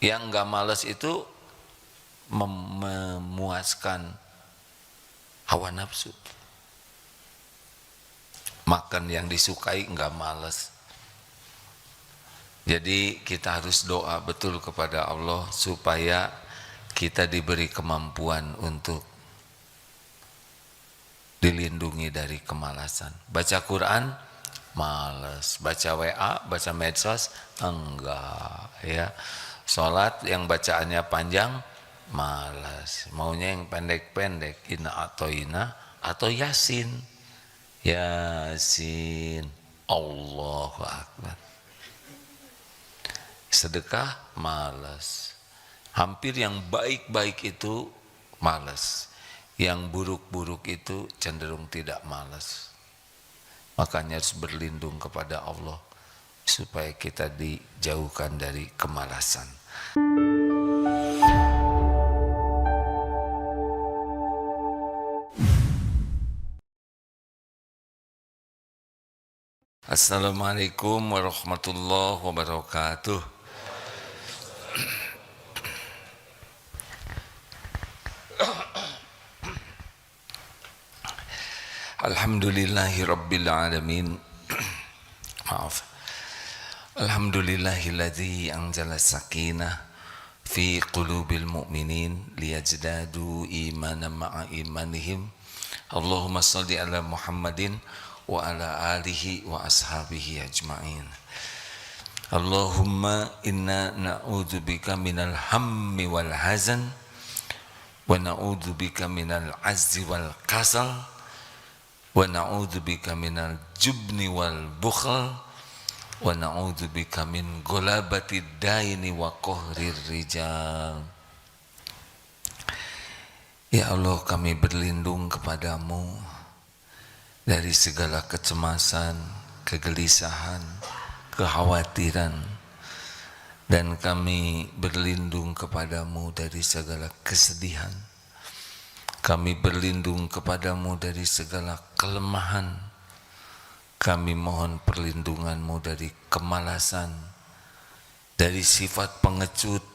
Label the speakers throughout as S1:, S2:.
S1: Yang nggak malas itu memuaskan hawa nafsu. Makan yang disukai nggak malas. Jadi kita harus doa betul kepada Allah supaya kita diberi kemampuan untuk dilindungi dari kemalasan. Baca Quran malas, baca WA, baca medsos enggak, ya. Sholat yang bacaannya panjang malas, maunya yang pendek-pendek, inna atau yasin. Yasin, Allahu Akbar. Sedekah malas. Hampir yang baik-baik itu malas. Yang buruk-buruk itu cenderung tidak malas. Makanya harus berlindung kepada Allah supaya kita dijauhkan dari kemalasan. Assalamualaikum warahmatullahi wabarakatuh. Alhamdulillahi rabbil alamin. Maaf. Alhamdulillahilladzi anzala sakinah fi qulubil mu'minin liyazdadu imanan ma'a imanihim. Allahumma salli ala Muhammadin wa ala alihi wa ashabihi ajma'in. Allahumma inna na'udzubika minal hammi wal hazan wa na'udzubika minal azzi wal kasal wa na'udzubika minal jubni wal bukhl wa na'udzubika min ghalabatid daini wa qahrir rijal. Ya Allah, kami berlindung kepadamu dari segala kecemasan, kegelisahan, kekhawatiran, dan kami berlindung kepadamu dari segala kesedihan. Kami berlindung kepadamu dari segala kelemahan. Kami mohon perlindunganmu dari kemalasan, dari sifat pengecut,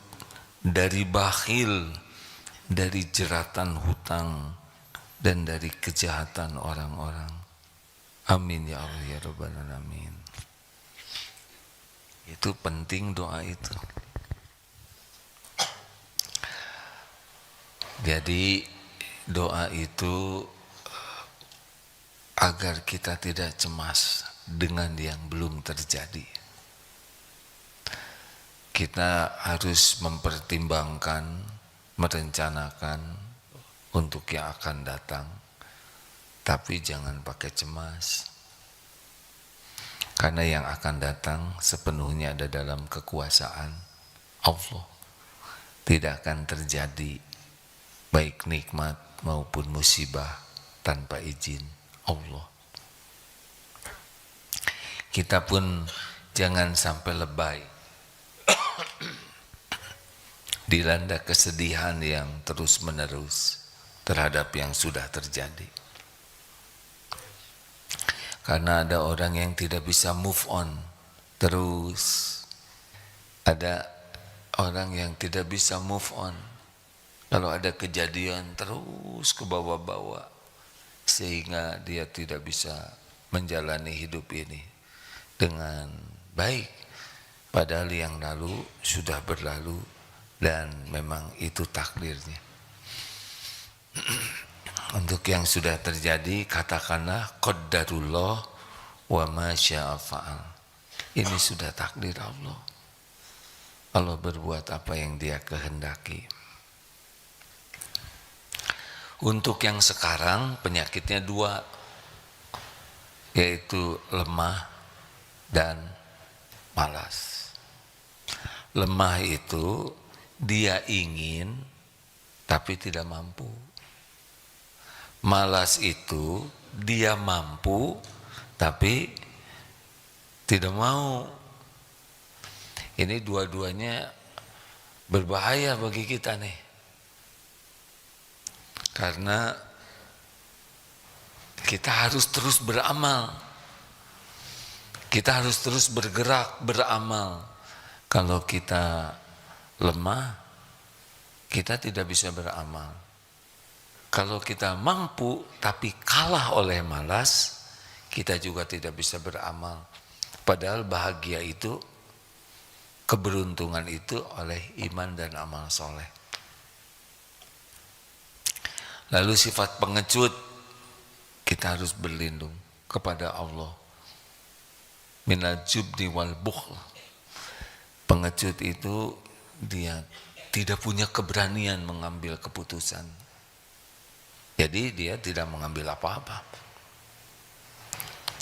S1: dari bakhil, dari jeratan hutang, dan dari kejahatan orang-orang. Amin ya Allah ya Rabbal Alamin. Itu penting doa itu. Jadi doa itu agar kita tidak cemas dengan yang belum terjadi. Kita harus mempertimbangkan, merencanakan untuk yang akan datang, tapi jangan pakai cemas, karena yang akan datang sepenuhnya ada dalam kekuasaan Allah. Tidak akan terjadi baik nikmat maupun musibah tanpa izin Allah. Kita pun jangan sampai lebay dilanda kesedihan yang terus-menerus terhadap yang sudah terjadi. Karena ada orang yang tidak bisa move on terus. Ada orang yang tidak bisa move on. Kalau ada kejadian terus ke bawah-bawah, sehingga dia tidak bisa menjalani hidup ini dengan baik. Padahal yang lalu sudah berlalu dan memang itu takdirnya. Untuk yang sudah terjadi, katakanlah qaddarullah wa ma syaa fa'al. Ini sudah takdir Allah. Allah berbuat apa yang Dia kehendaki. Untuk yang sekarang penyakitnya dua, yaitu lemah dan malas. Lemah itu dia ingin tapi tidak mampu. Malas itu dia mampu tapi tidak mau. Ini dua-duanya berbahaya bagi kita nih. Karena kita harus terus beramal. Kita harus terus bergerak, beramal. Kalau kita lemah, kita tidak bisa beramal. Kalau kita mampu tapi kalah oleh malas, kita juga tidak bisa beramal. Padahal bahagia itu, keberuntungan itu oleh iman dan amal soleh. Lalu sifat pengecut, kita harus berlindung kepada Allah. Minal jubni wal bukhl. Pengecut itu dia tidak punya keberanian mengambil keputusan. Jadi dia tidak mengambil apa-apa.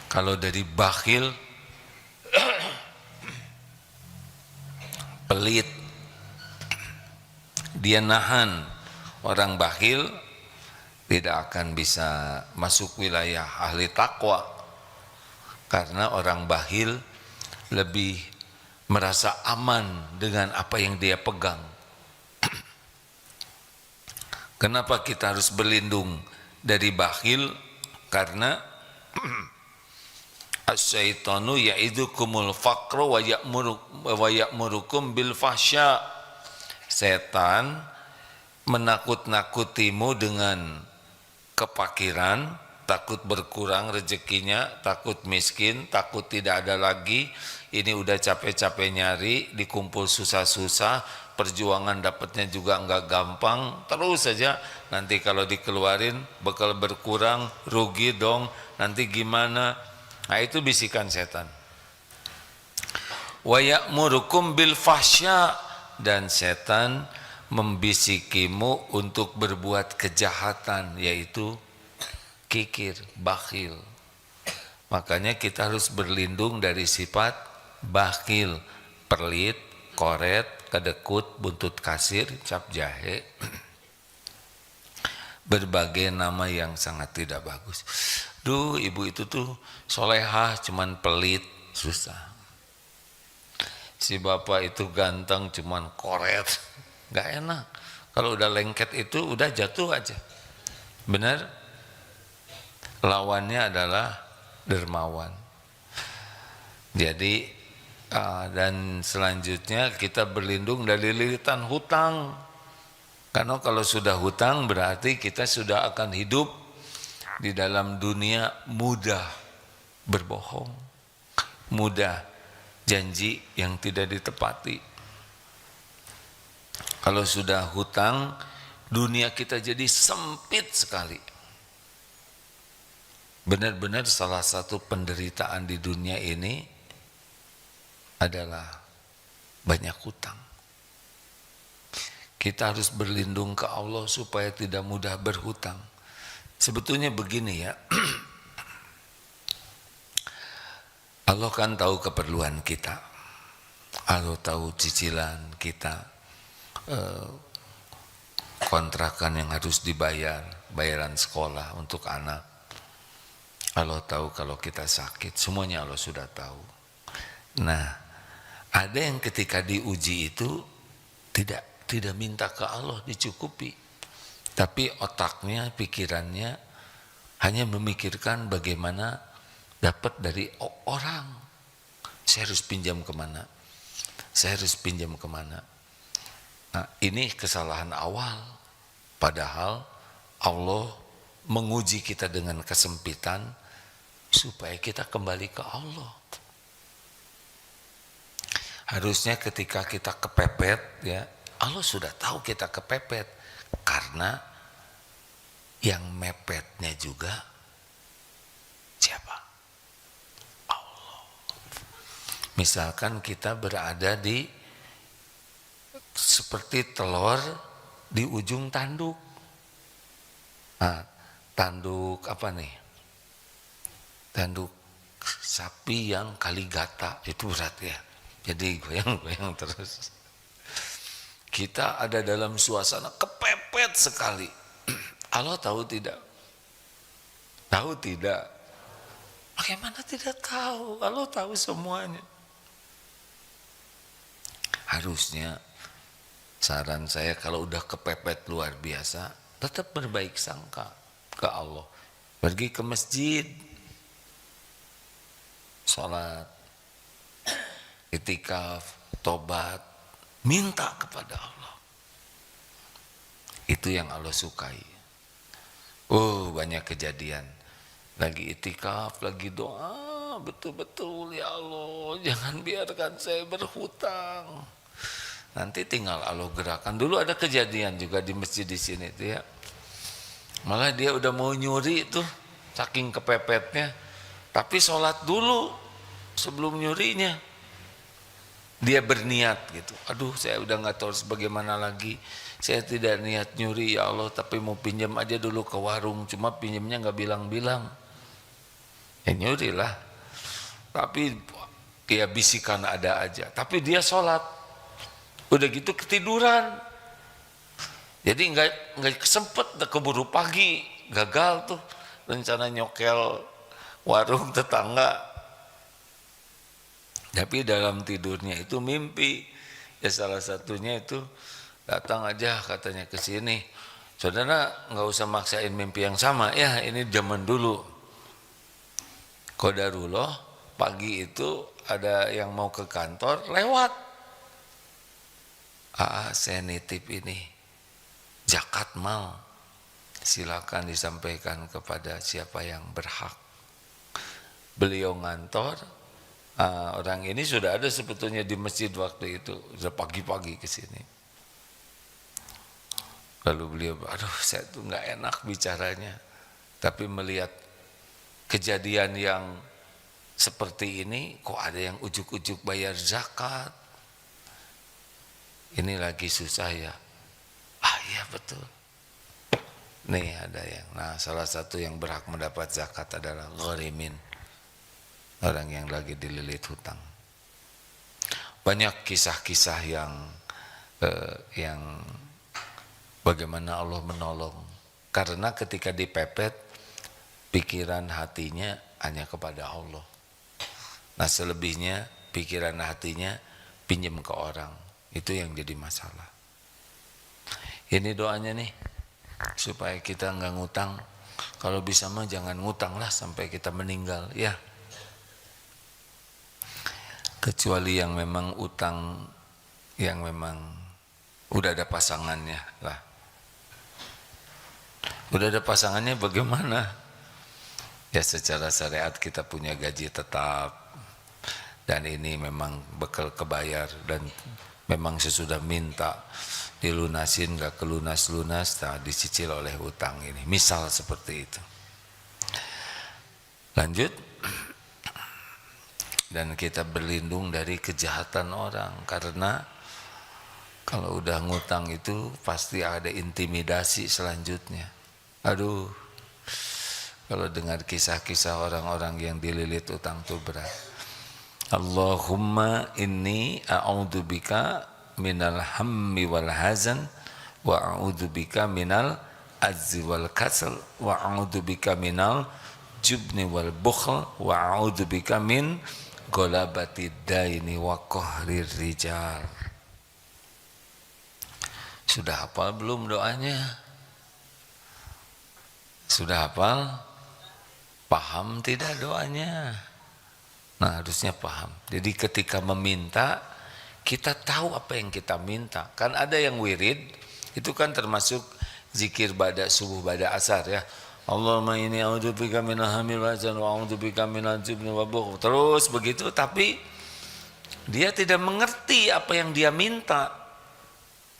S1: Kalau dari bakhil, pelit, dia nahan. Orang bakhil tidak akan bisa masuk wilayah ahli takwa. Karena orang bakhil lebih merasa aman dengan apa yang dia pegang. Kenapa kita harus berlindung dari bakhil? Karena asyaitanu ya'idukumul faqra wa ya'murukum bil fahsya. Setan menakut-nakutimu dengan kepakiran, takut berkurang rezekinya, takut miskin, takut tidak ada lagi. Ini udah capek-capek nyari, dikumpul susah-susah, perjuangan dapatnya juga enggak gampang, terus saja nanti kalau dikeluarin bakal berkurang, rugi dong, nanti gimana? Nah itu bisikan setan. Wa ya'murukum bil fahsya, dan setan membisikimu untuk berbuat kejahatan, yaitu kikir, bakhil. Makanya kita harus berlindung dari sifat bakhil, pelit, koret, kedekut, buntut kasir, cap jahe, berbagai nama yang sangat tidak bagus. Duh, ibu itu tuh solehah, cuman pelit, susah. Si bapak itu ganteng, cuman koret, gak enak. Kalau udah lengket itu udah jatuh aja. Benar? Lawannya adalah dermawan. Jadi dan selanjutnya kita berlindung dari lilitan hutang. Karena kalau sudah hutang berarti kita sudah akan hidup di dalam dunia mudah berbohong, mudah janji yang tidak ditepati. Kalau sudah hutang, dunia kita jadi sempit sekali. Benar-benar salah satu penderitaan di dunia ini adalah banyak hutang. Kita harus berlindung ke Allah supaya tidak mudah berhutang. Sebetulnya begini ya, Allah kan tahu keperluan kita, Allah tahu cicilan kita, kontrakan yang harus dibayar, bayaran sekolah untuk anak. Allah tahu kalau kita sakit, semuanya Allah sudah tahu. Nah, ada yang ketika diuji itu tidak minta ke Allah dicukupi, tapi otaknya, pikirannya hanya memikirkan bagaimana dapat dari orang. Saya harus pinjam kemana? Saya harus pinjam kemana? Nah, ini kesalahan awal. Padahal Allah menguji kita dengan kesempitan supaya kita kembali ke Allah. Harusnya ketika kita kepepet, ya Allah sudah tahu kita kepepet, karena yang mepetnya juga siapa? Allah. Misalkan kita berada di seperti telur di ujung tanduk. Nah, tanduk apa nih? Tanduk sapi yang kaligata, itu berat ya. Jadi goyang-goyang terus. Kita ada dalam suasana kepepet sekali. Allah tahu tidak? Tahu tidak? Bagaimana tidak tahu? Allah tahu semuanya. Harusnya saran saya kalau udah kepepet luar biasa, tetap berbaik sangka ke Allah. Pergi ke masjid, sholat, itikaf, tobat, minta kepada Allah. Itu yang Allah sukai. Oh, banyak kejadian. Lagi itikaf, lagi doa, betul-betul ya Allah, jangan biarkan saya berhutang. Nanti tinggal Allah gerakan. Dulu ada kejadian juga di masjid di sini tuh ya. Malah dia udah mau nyuri tuh, saking kepepetnya. Tapi sholat dulu sebelum nyurinya. Dia berniat gitu. Aduh, saya udah nggak tahu bagaimana lagi. Saya tidak niat nyuri ya Allah, tapi mau pinjam aja dulu ke warung. Cuma pinjamnya nggak bilang-bilang. Ya nyuri lah. Tapi dia bisikan ada aja. Tapi dia sholat. Udah gitu ketiduran. Jadi nggak kesempet, keburu pagi. Gagal tuh rencana nyokel warung tetangga. Tapi dalam tidurnya itu mimpi. Ya salah satunya itu datang aja katanya ke sini. Saudara nggak usah maksain mimpi yang sama. Ya ini zaman dulu. Qadarullah pagi itu ada yang mau ke kantor lewat. Saya nitip ini zakat mal. Silakan disampaikan kepada siapa yang berhak. Beliau ngantor. Orang ini sudah ada sebetulnya di masjid waktu itu, sudah pagi-pagi ke sini. Lalu beliau, aduh saya tuh nggak enak bicaranya, tapi melihat kejadian yang seperti ini, kok ada yang ujuk-ujuk bayar zakat. Ini lagi susah ya. Iya betul. Nih ada yang, salah satu yang berhak mendapat zakat adalah gharimin. Orang yang lagi dililit hutang. Banyak kisah-kisah yang bagaimana Allah menolong. Karena ketika dipepet, pikiran hatinya hanya kepada Allah. Nah selebihnya pikiran hatinya pinjam ke orang. Itu yang jadi masalah. Ini doanya nih, supaya kita nggak ngutang. Kalau bisa mah jangan ngutang lah sampai kita meninggal ya. Kecuali yang memang utang yang memang udah ada pasangannya lah. Udah ada pasangannya bagaimana? Ya secara syariat kita punya gaji tetap dan ini memang bekal kebayar dan memang sesudah minta dilunasin gak kelunas-lunas, dicicil oleh utang ini. Misal seperti itu. Lanjut. Dan kita berlindung dari kejahatan orang, karena kalau udah ngutang itu pasti ada intimidasi selanjutnya. Aduh, kalau dengar kisah-kisah orang-orang yang dililit utang itu berat. Allahumma inni a'udzubika minal hammi wal hazan wa a'udzubika minal azzi wal kasal wa a'udzubika minal jubni wal bukhl wa a'udzubika min golabati daini wa qahrir rijal. Sudah hafal belum doanya? Sudah hafal? Paham tidak doanya? Nah harusnya paham. Jadi ketika meminta, kita tahu apa yang kita minta. Kan ada yang wirid, itu kan termasuk zikir pada subuh pada asar ya. Allahumma inni a'udzubika minal hammi wal hazan wa a'udzubika minal jubni wal bukhl. Terus begitu, tapi dia tidak mengerti apa yang dia minta.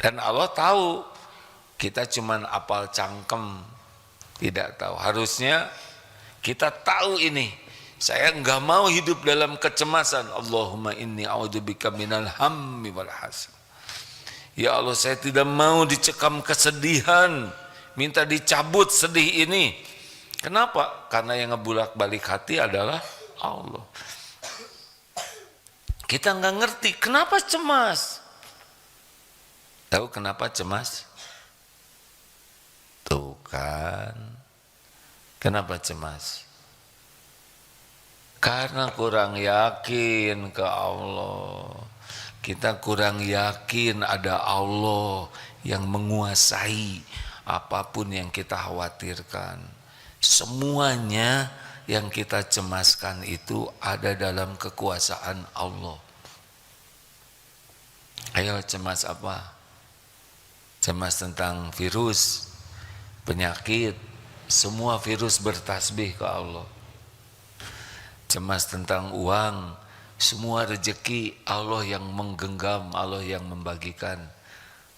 S1: Dan Allah tahu, kita cuman apal cangkem, tidak tahu. Harusnya kita tahu ini. Saya enggak mau hidup dalam kecemasan. Allahumma inni a'udzubika minal hammi wal hazan. Ya Allah, saya tidak mau dicekam kesedihan. Minta dicabut sedih ini. Kenapa? Karena yang ngebulak-balik hati adalah Allah. Kita nggak ngerti kenapa cemas. Tahu kenapa cemas? Tuh kan. Kenapa cemas? Karena kurang yakin ke Allah. Kita kurang yakin ada Allah yang menguasai apapun yang kita khawatirkan. Semuanya yang kita cemaskan itu ada dalam kekuasaan Allah. Ayo, cemas apa? Cemas tentang virus, penyakit, semua virus bertasbih ke Allah. Cemas tentang uang, semua rezeki Allah yang menggenggam, Allah yang membagikan.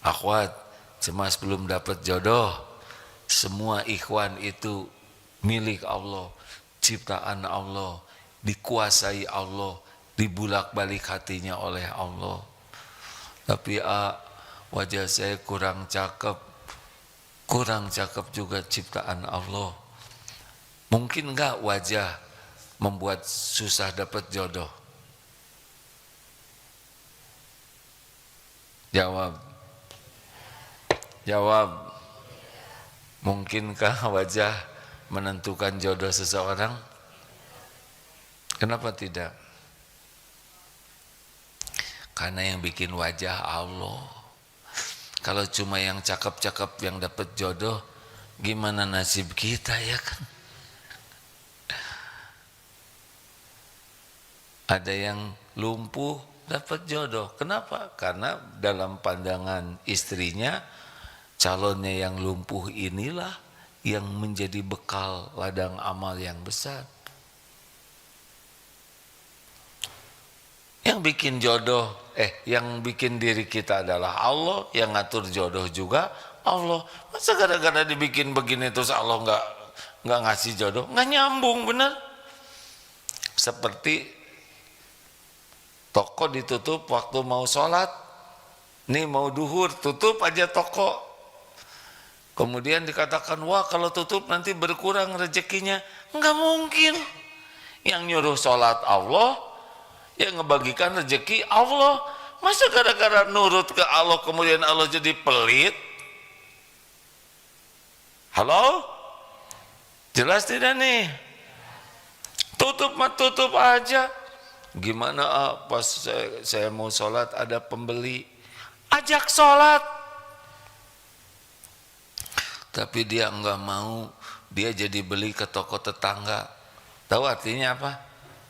S1: Akhwat, cemas belum dapat jodoh, semua ikhwan itu milik Allah, ciptaan Allah, dikuasai Allah, dibulak-balik hatinya oleh Allah. Tapi wajah saya kurang cakep juga ciptaan Allah. Mungkin enggak wajah membuat susah dapat jodoh? Jawab. Mungkinkah wajah menentukan jodoh seseorang? Kenapa tidak? Karena yang bikin wajah Allah. Kalau cuma yang cakep-cakep yang dapat jodoh, gimana nasib kita, ya kan? Ada yang lumpuh dapat jodoh. Kenapa? Karena dalam pandangan istrinya, calonnya yang lumpuh inilah yang menjadi bekal ladang amal yang besar. Yang bikin jodoh, yang bikin diri kita adalah Allah, yang ngatur jodoh juga Allah. Masa gara-gara dibikin begini terus Allah nggak ngasih jodoh? Nggak nyambung, bener. Seperti toko ditutup waktu mau sholat, nih mau duhur, tutup aja toko. Kemudian dikatakan, wah kalau tutup nanti berkurang rezekinya. Enggak mungkin. Yang nyuruh sholat Allah, yang ngebagikan rezeki Allah. Masa gara-gara nurut ke Allah kemudian Allah jadi pelit? Halo? Jelas tidak nih? Tutup aja. Gimana pas saya mau sholat ada pembeli, ajak sholat. Tapi dia enggak mau, dia jadi beli ke toko tetangga. Tahu artinya apa?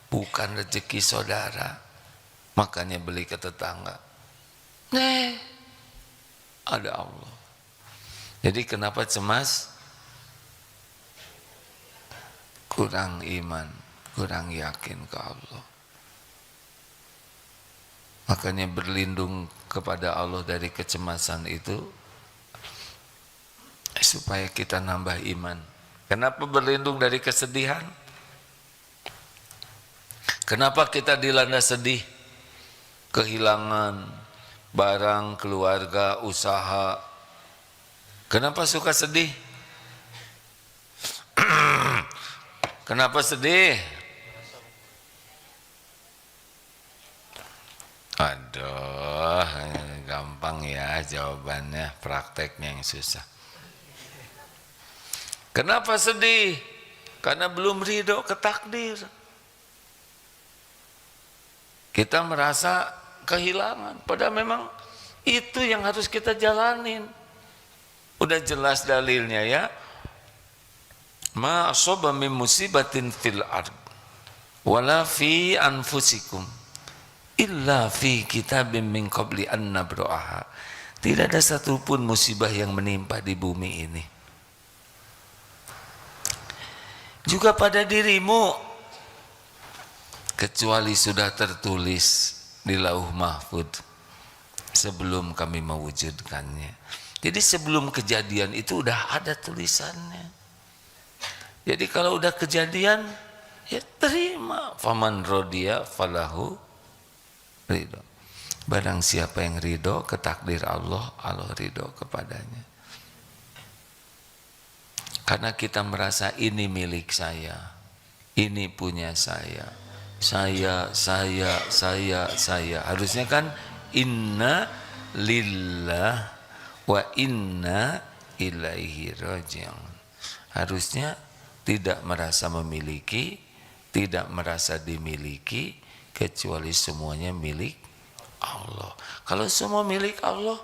S1: Bukan rezeki saudara, makanya beli ke tetangga. Ada Allah. Jadi kenapa cemas? Kurang iman, kurang yakin ke Allah. Makanya berlindung kepada Allah dari kecemasan itu supaya kita nambah iman. Kenapa berlindung dari kesedihan? Kenapa kita dilanda sedih? Kehilangan barang, keluarga, usaha. Kenapa suka sedih? Kenapa sedih? Aduh, gampang ya jawabannya, prakteknya yang susah. Kenapa sedih? Karena belum ridho ke takdir. Kita merasa kehilangan, padahal memang itu yang harus kita jalanin. Udah jelas dalilnya ya. Ma asaba min musibatin fil ard wala fi anfusikum illa fi kitabim min qabli an nabra'aha. Tidak ada satupun musibah yang menimpa di bumi ini, juga pada dirimu, kecuali sudah tertulis di lauh mahfud sebelum kami mewujudkannya. Jadi sebelum kejadian itu udah ada tulisannya. Jadi kalau udah kejadian, ya terima. Faman rodiya falahu ridho. Barang siapa yang ridho ke takdir Allah, Allah ridho kepadanya. Karena kita merasa ini milik saya, ini punya saya. Harusnya kan inna lillah wa inna ilaihi raji'un. Harusnya tidak merasa memiliki, tidak merasa dimiliki, kecuali semuanya milik Allah. Kalau semua milik Allah,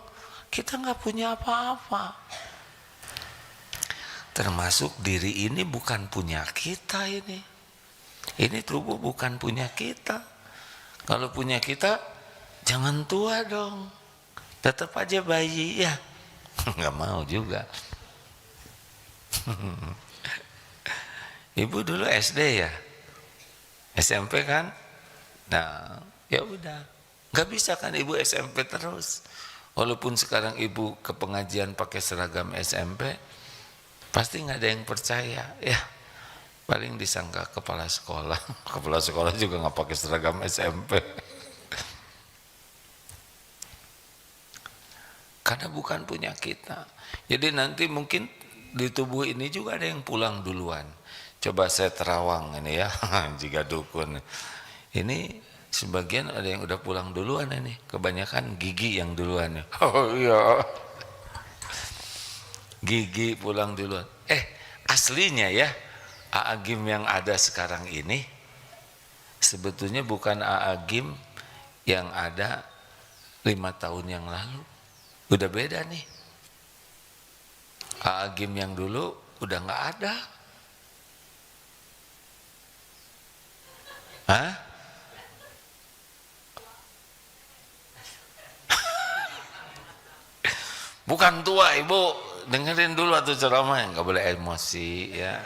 S1: kita nggak punya apa-apa. Termasuk diri ini bukan punya kita ini. Ini tubuh bukan punya kita. Kalau punya kita, jangan tua dong. tetap aja bayi ya. Nggak mau juga. Ibu dulu SD ya, SMP kan? Nah, ya udah, nggak bisa kan ibu SMP terus. Walaupun sekarang ibu ke pengajian pakai seragam SMP, pasti nggak ada yang percaya. Ya, paling disangka kepala sekolah. Kepala sekolah juga nggak pakai seragam SMP. Karena bukan punya kita. Jadi nanti mungkin di tubuh ini juga ada yang pulang duluan. Coba saya terawang ini ya, jika dukun. Ini sebagian ada yang udah pulang duluan ini. Kebanyakan gigi yang duluan. Oh iya. Gigi pulang duluan. Aslinya ya, Aagim yang ada sekarang ini sebetulnya bukan Aagim yang ada 5 tahun yang lalu. Udah beda nih. Aagim yang dulu udah nggak ada. Hah? Bukan tua ibu, dengerin dulu atau ceramah, nggak boleh emosi ya.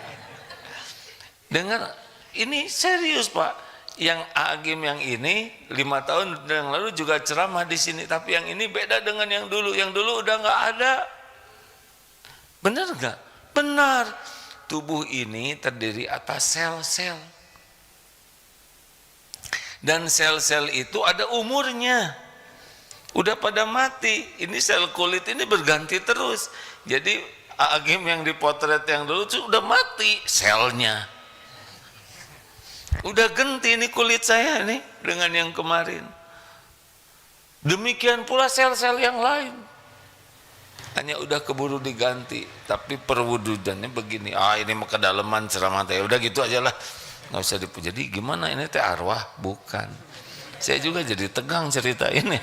S1: Dengar, ini serius pak. Yang Agim yang ini 5 tahun yang lalu juga ceramah di sini, tapi yang ini beda dengan yang dulu. Yang dulu udah nggak ada. Benar nggak? Benar. Tubuh ini terdiri atas sel-sel. Dan sel-sel itu ada umurnya. Udah pada mati. Ini sel kulit ini berganti terus. Jadi Agim yang dipotret yang dulu itu udah mati selnya. Udah ganti ini kulit saya nih dengan yang kemarin. Demikian pula sel-sel yang lain. Hanya udah keburu diganti. Tapi perwujudannya begini. Ini mah kedalaman ceramah teh. Udah gitu aja lah. Nggak usah dipuji. Jadi gimana ini teh arwah? Bukan. Saya juga jadi tegang cerita ini.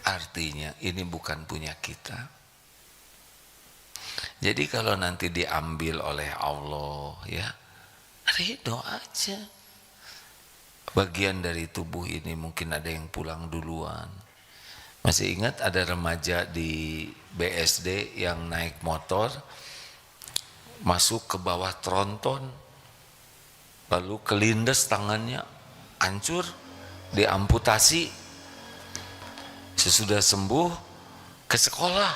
S1: Artinya ini bukan punya kita. Jadi kalau nanti diambil oleh Allah ya, ridho aja. Bagian dari tubuh ini mungkin ada yang pulang duluan. Masih ingat ada remaja di BSD yang naik motor masuk ke bawah tronton, lalu kelindes tangannya, hancur, diamputasi. Sesudah sembuh ke sekolah,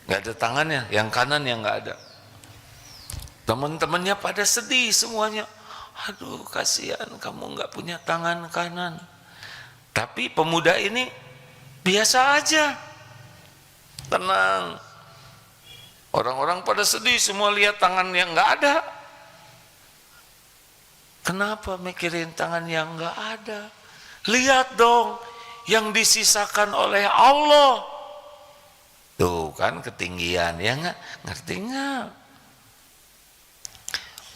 S1: nggak ada tangannya, yang kanan yang nggak ada. Teman-temannya pada sedih semuanya. Aduh kasihan kamu nggak punya tangan kanan. Tapi pemuda ini biasa aja, tenang. Orang-orang pada sedih semua lihat tangan yang nggak ada. Kenapa mikirin tangan yang nggak ada? Lihat dong yang disisakan oleh Allah. Tuh kan ketinggian ya nggak? Ngerti nggak?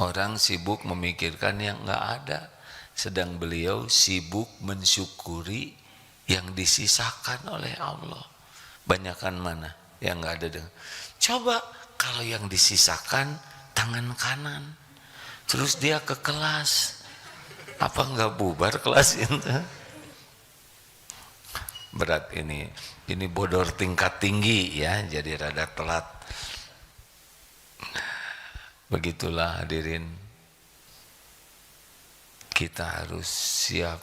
S1: Orang sibuk memikirkan yang nggak ada, sedang beliau sibuk mensyukuri yang disisakan oleh Allah. Banyakan mana yang nggak ada dengan. Coba kalau yang disisakan tangan kanan, terus dia ke kelas, apa nggak bubar kelas itu? Berat ini bodor tingkat tinggi ya, jadi rada telat. Begitulah hadirin, kita harus siap,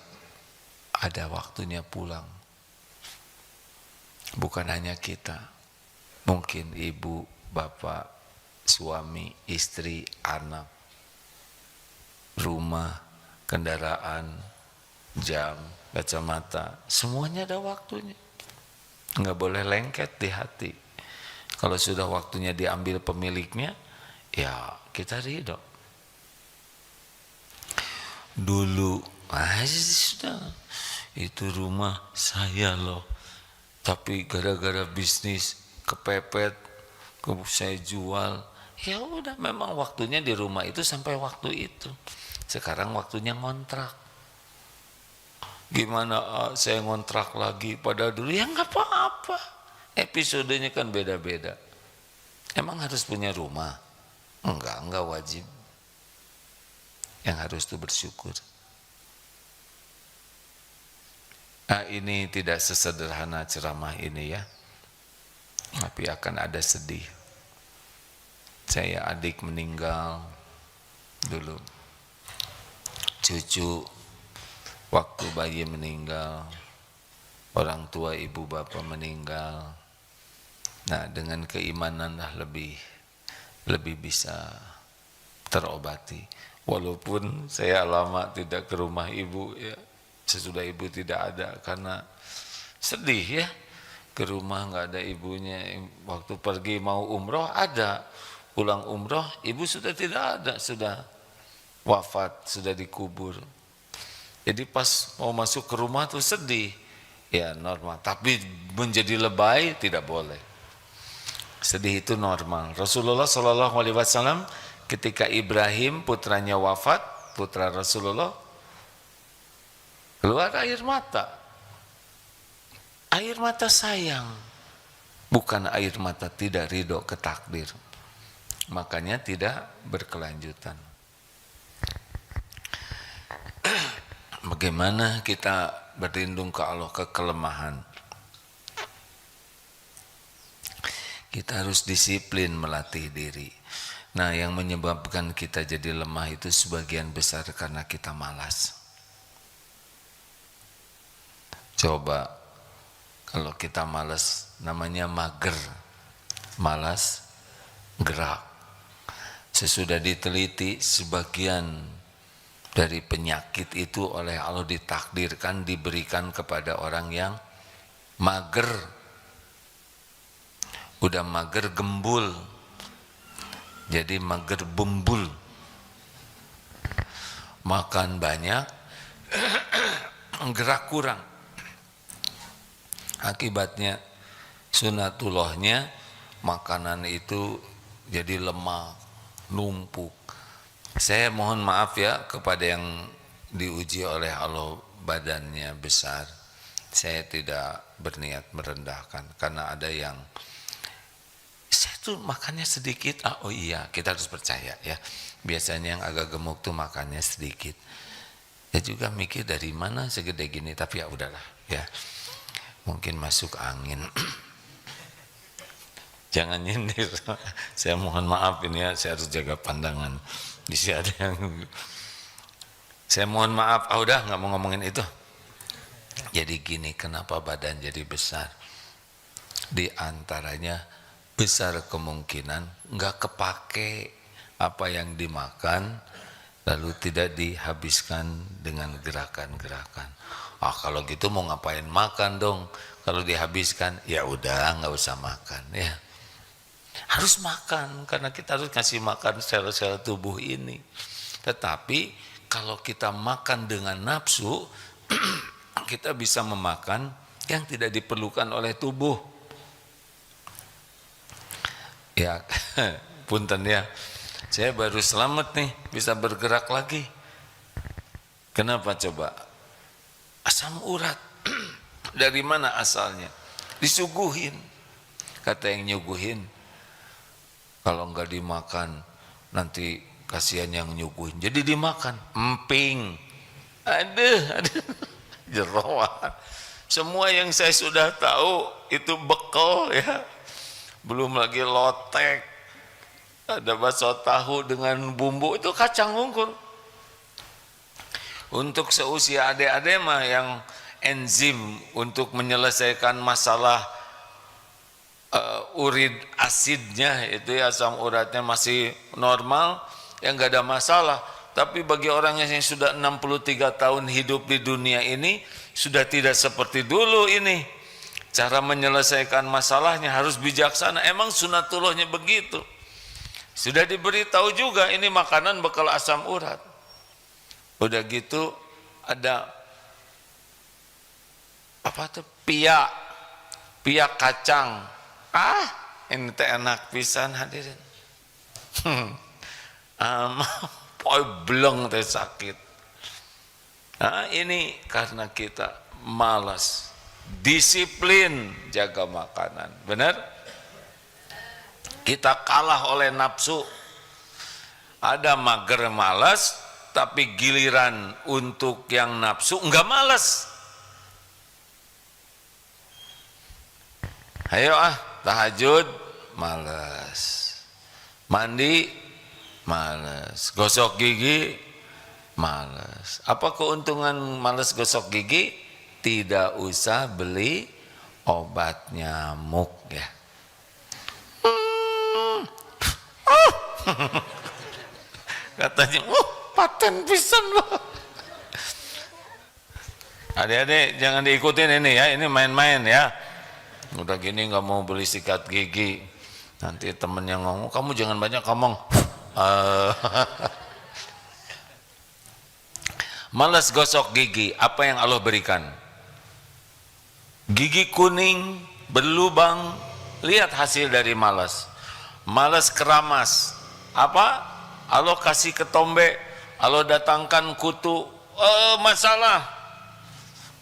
S1: ada waktunya pulang. Bukan hanya kita, mungkin ibu, bapak, suami, istri, anak, rumah, kendaraan, jam, kacamata, semuanya ada waktunya. Nggak boleh lengket di hati. Kalau sudah waktunya diambil pemiliknya, ya kita ridho. Dulu sudah, itu rumah saya loh, tapi gara-gara bisnis kepepet, saya jual. Ya udah, memang waktunya di rumah itu sampai waktu itu. Sekarang waktunya ngontrak. Gimana saya ngontrak lagi pada dulu? Ya nggak apa-apa. Episodenya kan beda-beda. Emang harus punya rumah? Enggak wajib. Yang harus itu bersyukur. Ini tidak sesederhana ceramah ini ya, tapi akan ada sedih. Saya adik meninggal dulu, cucu waktu bayi meninggal, orang tua ibu bapak meninggal. Nah, dengan keimanan lah lebih bisa terobati. Walaupun saya lama tidak ke rumah ibu ya, sesudah ibu tidak ada, karena sedih ya, ke rumah nggak ada ibunya. Waktu pergi mau umroh ada, pulang umroh ibu sudah tidak ada, sudah wafat, sudah dikubur. Jadi pas mau masuk ke rumah tuh sedih ya, normal. Tapi menjadi lebay tidak boleh. Sedih itu normal. Rasulullah SAW ketika Ibrahim putranya wafat, putra Rasulullah, keluar air mata. Air mata sayang, bukan air mata tidak ridho ke takdir. Makanya tidak berkelanjutan. Bagaimana kita berlindung ke Allah, ke kelemahan? Kita harus disiplin melatih diri. Nah, yang menyebabkan kita jadi lemah itu sebagian besar karena kita malas. Coba, kalau kita malas, namanya mager, malas gerak. Sesudah diteliti, sebagian dari penyakit itu oleh Allah ditakdirkan diberikan kepada orang yang mager. Udah mager gembul, jadi mager bembul. Makan banyak, gerak kurang. Akibatnya sunatullahnya makanan itu jadi lemak, numpuk. Saya mohon maaf ya kepada yang diuji oleh Allah badannya besar. Saya tidak berniat merendahkan, karena ada yang saya tuh makannya sedikit. Oh iya, kita harus percaya ya. Biasanya yang agak gemuk tuh makannya sedikit. Ya juga mikir dari mana segede gini, tapi ya udahlah ya. Mungkin masuk angin. Jangan nyindir. Saya mohon maaf ini ya, saya harus jaga pandangan. Di sini ada yang saya mohon maaf. Udah nggak mau ngomongin itu. Jadi gini, kenapa badan jadi besar? Di antaranya besar kemungkinan nggak kepake apa yang dimakan, lalu tidak dihabiskan dengan gerakan-gerakan. Kalau gitu mau ngapain makan dong? Kalau dihabiskan, ya udah nggak usah makan ya. Harus makan karena kita harus kasih makan sel-sel tubuh ini. Tetapi kalau kita makan dengan nafsu, kita bisa memakan yang tidak diperlukan oleh tubuh. Ya, punten ya. Saya baru selamat nih, bisa bergerak lagi. Kenapa coba? Asam urat. Dari mana asalnya? Disuguhin. Kata yang nyuguhin, kalau enggak dimakan nanti kasihan yang nyuguhin. Jadi dimakan, emping. Aduh. Jeroan. Semua yang saya sudah tahu itu bekal ya. Belum lagi lotek, ada bakso tahu dengan bumbu, itu kacang mungkur. Untuk seusia adik-adik mah yang enzim untuk menyelesaikan masalah urid asidnya itu ya, asam uratnya masih normal, yang nggak ada masalah. Tapi bagi orang yang sudah 63 tahun hidup di dunia ini, sudah tidak seperti dulu ini. Cara menyelesaikan masalahnya harus bijaksana. Emang sunatullahnya begitu. Sudah diberitahu juga ini makanan bekal asam urat. Udah gitu ada apa tuh? Pia kacang. Ini teh enak pisan hadirin. Poi bleng teh sakit. Ini karena kita malas. Disiplin jaga makanan, benar? Kita kalah oleh nafsu. Ada mager malas, tapi giliran untuk yang nafsu enggak malas. Ayo tahajud males, mandi males, gosok gigi males. Apa keuntungan males gosok gigi? Tidak usah beli obat nyamuk ya. Katanya, paten pisan loh. Adik-adik jangan diikutin ini ya, ini main-main ya. Udah gini nggak mau beli sikat gigi, nanti temennya ngomong, kamu jangan banyak ngomong. Malas gosok gigi, apa yang Allah berikan? Gigi kuning, berlubang, lihat hasil dari malas. Malas keramas, apa? Allah kasih ketombe, Allah datangkan kutu, masalah.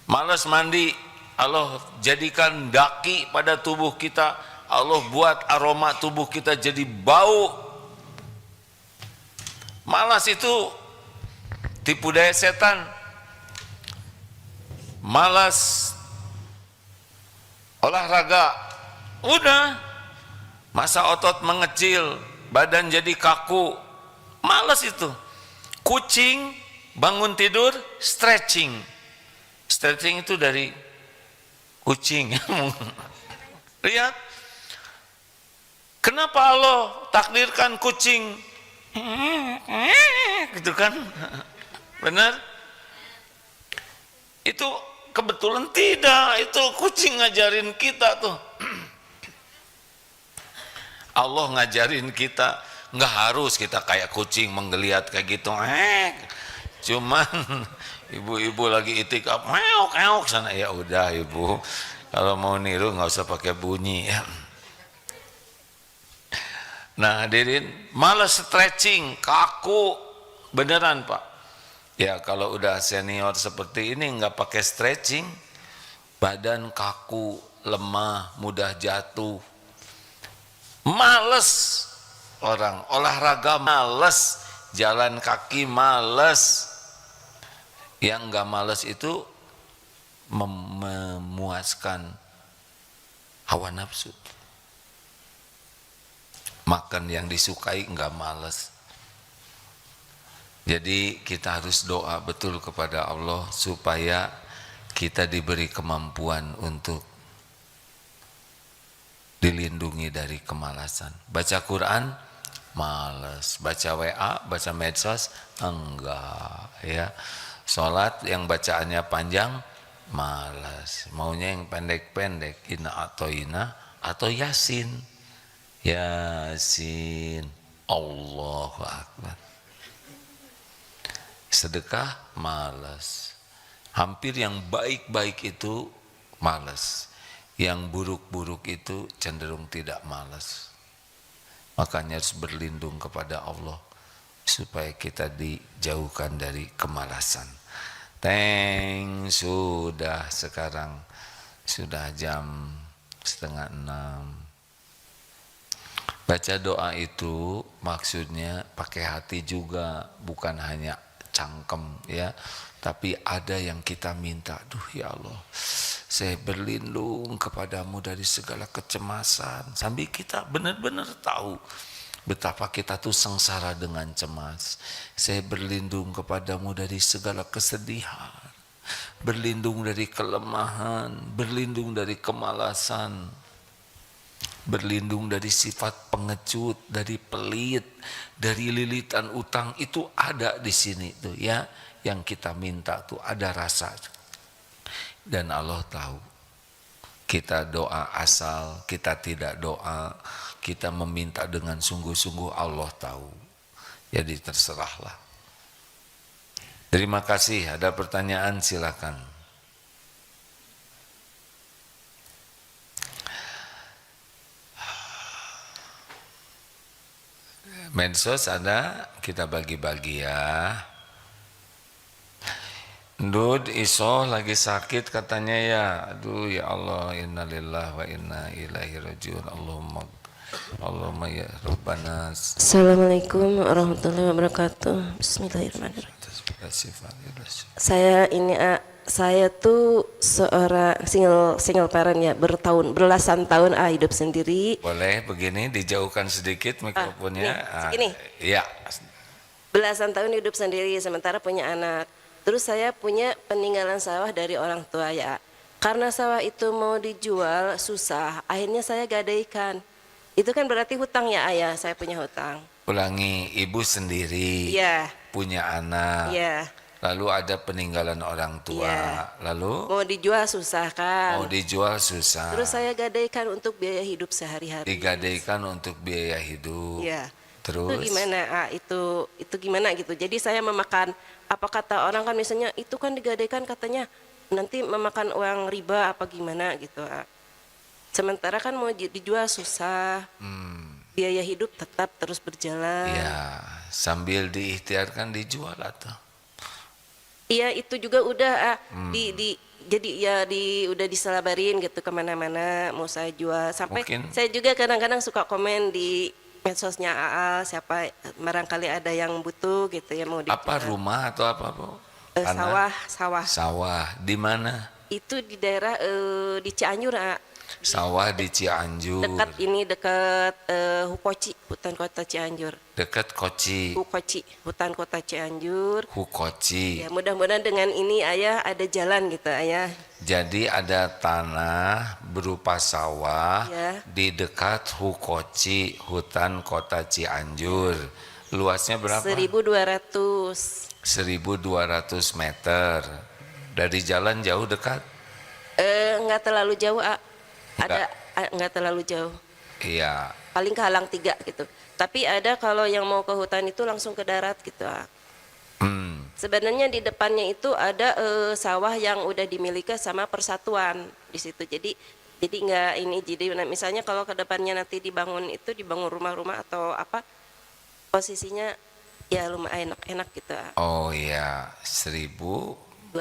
S1: Malas mandi, Allah jadikan daki pada tubuh kita, Allah buat aroma tubuh kita jadi bau. Malas itu tipu daya setan. Malas olahraga, udah masa otot mengecil, badan jadi kaku, malas itu. Kucing bangun tidur stretching. Stretching itu dari kucing. Lihat, kenapa Allah takdirkan kucing gitu kan? Benar? Itu kebetulan tidak, itu kucing ngajarin kita tuh. Allah ngajarin kita, nggak harus kita kayak kucing menggeliat kayak gitu. Cuman ibu-ibu lagi itikaf, meok sana, ya udah ibu, kalau mau niru nggak usah pakai bunyi ya. Nah hadirin, malas stretching, kaku, beneran Pak. Ya kalau udah senior seperti ini nggak pakai stretching, badan kaku, lemah, mudah jatuh. Males orang, olahraga males, jalan kaki males. Yang nggak males itu memuaskan hawa nafsu. Makan yang disukai nggak males. Jadi kita harus doa betul kepada Allah supaya kita diberi kemampuan untuk dilindungi dari kemalasan. Baca Quran males, baca WA, baca medsos enggak ya. Sholat yang bacaannya panjang malas, maunya yang pendek-pendek, inna atau yasin. Yasin, Allahu Akbar. Sedekah malas. Hampir yang baik-baik itu malas, yang buruk-buruk itu cenderung tidak malas. Makanya harus berlindung kepada Allah supaya kita dijauhkan dari kemalasan. Sudah sekarang sudah jam 5:30. Baca doa itu maksudnya pakai hati juga, bukan hanya cangkem ya, tapi ada yang kita minta. Duh ya Allah, saya berlindung kepadamu dari segala kecemasan, sambil kita benar-benar tahu betapa kita tuh sengsara dengan cemas. Saya berlindung kepadamu dari segala kesedihan, berlindung dari kelemahan, berlindung dari kemalasan, berlindung dari sifat pengecut, dari pelit, dari lilitan utang. Itu ada di sini tuh ya, yang kita minta tuh ada rasa. Dan Allah tahu. Kita doa asal, kita tidak doa, kita meminta dengan sungguh-sungguh, Allah tahu. Jadi terserahlah. Terima kasih. Ada pertanyaan silakan. Medsos ada, kita bagi-bagi ya. Dud iso lagi sakit katanya ya. Aduh ya Allah, innalillahi wa inna ilaihi rajiun. Allahumma ya Rabbana.
S2: Assalamualaikum warahmatullahi wabarakatuh. Bismillahirrahmanirrahim. Saya ini saya tuh seorang single parent ya, belasan tahun hidup sendiri.
S1: Boleh begini dijauhkan sedikit mikrofonnya.
S2: Nih, segini.
S1: Ya.
S2: Belasan tahun hidup sendiri, sementara punya anak. Terus saya punya peninggalan sawah dari orang tua ya. Karena sawah itu mau dijual susah, akhirnya saya gadaikan. Itu kan berarti hutang ya ayah, saya punya hutang.
S1: Ulangi, ibu sendiri
S2: Iya,
S1: punya anak,
S2: iya,
S1: lalu ada peninggalan orang tua,
S2: iya.
S1: lalu
S2: Mau dijual susah kan.
S1: mau dijual susah,
S2: Terus saya gadaikan untuk biaya hidup sehari-hari.
S1: digadaikan untuk biaya hidup.
S2: Iya. Itu
S1: Terus
S2: gimana? Itu gimana gitu. Jadi saya memakan apa kata orang kan misalnya itu kan digadaikan katanya nanti memakan uang riba apa gimana gitu. Sementara kan mau dijual susah. Biaya hidup tetap terus berjalan.
S1: ya sambil diikhtiarkan dijual atau
S2: Iya itu juga udah jadi ya udah diselabarin gitu kemana-mana mau saya jual sampai
S1: Mungkin.
S2: saya juga kadang-kadang suka komen di medsosnya AA siapa barangkali ada yang butuh gitu ya mau dijual.
S1: apa rumah atau apa Bu? Tanah?
S2: Sawah
S1: Di mana?
S2: itu di daerah di Cianjur
S1: Sawah di Cianjur.
S2: dekat Hukoci hutan kota Cianjur.
S1: Dekat Koci.
S2: Hukoci hutan kota Cianjur.
S1: Hukoci.
S2: Ya mudah-mudahan dengan ini ayah ada jalan gitu ayah.
S1: Jadi ada tanah berupa sawah
S2: Ya.
S1: di dekat Hukoci, hutan kota Cianjur. Luasnya berapa?
S2: 1.200.
S1: 1.200 meter. Dari jalan jauh dekat?
S2: Nggak terlalu jauh
S1: Nggak.
S2: nggak terlalu jauh.
S1: Iya.
S2: Paling ke Halang 3 gitu. Tapi ada kalau yang mau ke hutan itu langsung ke darat gitu. Sebenarnya di depannya itu ada sawah yang udah dimiliki sama persatuan di situ. Jadi nggak ini jadi misalnya kalau ke depannya nanti dibangun rumah-rumah atau apa posisinya ya lumayan enak gitu.
S1: Oh iya, 1.200